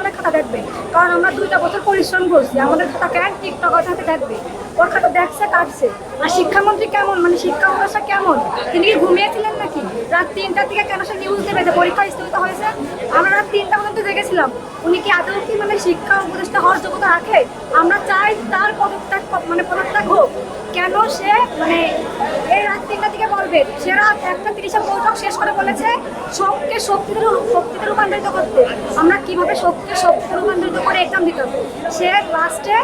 আমাদের খাতা দেখবে, কারণ আমরা 2টা বছর পরিশ্রম করছি। আমাদের খাতা কেন টিকটক হাতে দেখবে? ওর খাতা দেখছে, কাটছে। আর শিক্ষামন্ত্রী কেমন, মানে শিক্ষা উপদেষ্টা কেমন? তিনি কি ঘুমিয়েছিলেন নাকি? রাত 3টার দিকে কেন সে নিউজ দেবে যে পরীক্ষা স্থগিত হয়েছে? আমরা রাত 3টা পর্যন্ত জেগেছিলাম। উনি কি আদৌ কি মানে শিক্ষা উপদেষ্টা হওয়ার যোগ্যতা রাখে? আমরা চাই তার পদত্যাগ হোক। কেন সে মানে এই রাত 3টার দিকে বলবে? সে রাত 1:30 বৈঠক শেষ করে বলেছে শোককে শক্তিতে রূপান্তরিত করতে। আমরা কিভাবে শক্তিতে রূপান্তরিত করে এক্সাম দিতে হবে? সে লাস্টে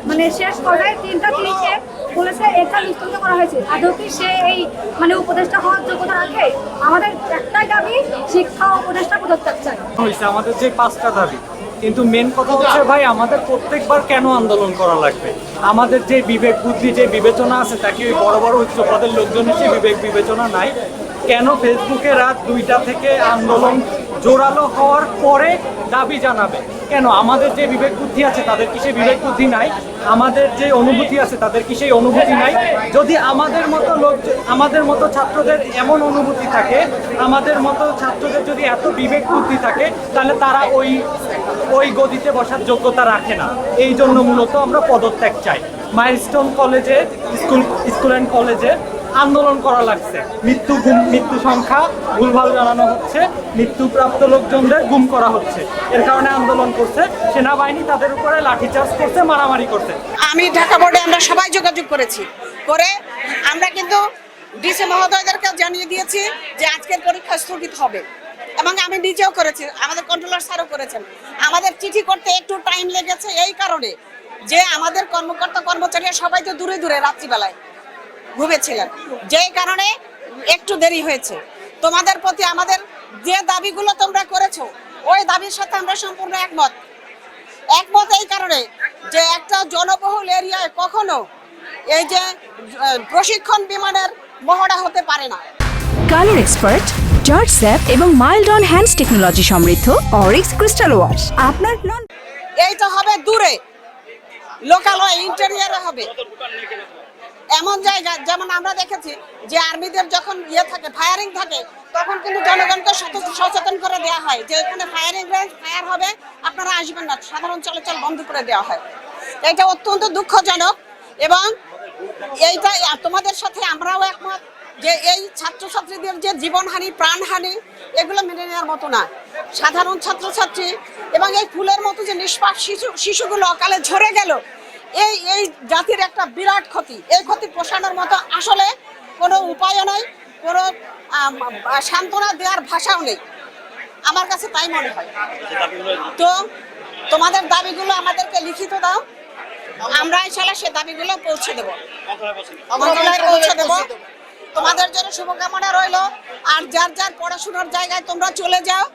মানে শেষ পর্যায়ে 3:30-এ বলেছে এক্সাম স্থগিত করা হয়েছে। আদৌ কি সে এই মানে উপদেষ্টা হওয়ার যোগ্যতা রাখে? আমাদের একটাই দাবি, শিক্ষা উপদেষ্টা পদত্যাগ চাই। হয়েছে আমাদের যে 5টা দাবি, কিন্তু মেন কথা হচ্ছে ভাই আমাদের প্রত্যেকবার কেন আন্দোলন করা লাগবে? আমাদের যে বিবেক বুদ্ধি যে বিবেচনা আছে তাকে ওই বড় বড় উচ্চ পদের লোকজনের সে বিবেক বিবেচনা নাই। কেন ফেসবুকে রাত 2টা থেকে আন্দোলন জোরালো হওয়ার পরে দাবি জানাবে? কেন আমাদের যে বিবেক বুদ্ধি আছে তাদের কি সেই বিবেক বুদ্ধি নাই? আমাদের যে অনুভূতি আছে তাদের কি সেই অনুভূতি নাই? যদি আমাদের মতো ছাত্রদের এমন অনুভূতি থাকে, আমাদের মতো ছাত্রদের যদি এত বিবেক বুদ্ধি থাকে, তাহলে তারা ওই গদিতে বসার যোগ্যতা রাখে না। এই জন্য মূলত আমরা পদত্যাগ চাই। মাইলস্টোন কলেজে স্কুল অ্যান্ড কলেজে আন্দোলন করা লাগছে। মৃত্যু সংখ্যা ভুলভাল জানানো হচ্ছে, মৃত্যুপ্রাপ্ত লোকজনদের গুম করা হচ্ছে। এর কারণে আন্দোলন করছে, সেনাবাহিনী তাদের উপরে লাঠিচার্জ করছে, মারামারি করছে। আমি ঢাকা বোর্ডে আমরা সবাই যোগাযোগ করেছি, করে আমরা কিন্তু ডিসি মহোদয়দেরকে জানিয়ে দিয়েছি যে আজকের পরীক্ষা স্থগিত হবে, এবং আমি নিজেও করেছি, আমাদের কন্ট্রোলার স্যারও করেছেন। আমাদের চিঠি করতে একটু টাইম লেগেছে এই কারণে যে আমাদের কর্মকর্তা কর্মচারীরা সবাই তো দূরে দূরে রাত্রিবেলায় ঘুমেছিলেন, যেই কারণে একটু দেরি হয়েছে। তোমাদের প্রতি আমাদের যে দাবিগুলো তোমরা করেছো ওই দাবির সাথে আমরা সম্পূর্ণ একমত। এই কারণে যে একটা জনবহুল এরিয়ায় কখনো এই যে প্রশিক্ষণ বিমানের মহড়া হতে পারে না। কালার এক্সপার্ট, জর্জ স্যাপ এবং মাইল্ড অন হ্যান্ডস টেকনোলজি সমৃদ্ধ অরিক্স ক্রিস্টাল ওয়াশ আপনার এইটা হবে দূরে, লোকাল ইন্টেরিয়ারে হবে এমন জায়গা। যেমন আমরা দেখেছি যে আর্মিদের যখন থাকে, ফায়ারিং থাকে, তখন কিন্তু জনগণকে সচেতন করে দেওয়া হয় যে এখানে ফায়ারিং রেঞ্জ, ফায়ার হবে, আপনারা আসবেন না, সাধারণ চলাচল বন্ধ করে দেওয়া হয়। এটা অত্যন্ত দুঃখজনক, এবং এইটা তোমাদের সাথে আমরাও একমত যে এই ছাত্রছাত্রীদের যে জীবনহানি, প্রাণহানি, এগুলো মেনে নেওয়ার মতো না। সাধারণ ছাত্রছাত্রী এবং এই ফুলের মতো যে নিষ্পাপ শিশুগুলো অকালে ঝরে গেল, এই জাতির একটা বিরাট ক্ষতি। এই ক্ষতি পোষানোর মতো আসলে কোনো উপায়ও নেই, কোনো সান্ত্বনা দেওয়ার ভাষাও নেই, আমার কাছে তাই মনে হয়। তো তোমাদের দাবিগুলো আমাদেরকে লিখিত দাও, আমরা ইনশাআল্লাহ সে দাবিগুলো পৌঁছে দেবো, পৌঁছে দেবো। তোমাদের জন্য শুভকামনা রইল। আর যার যার পড়াশোনার জায়গায় তোমরা চলে যাও।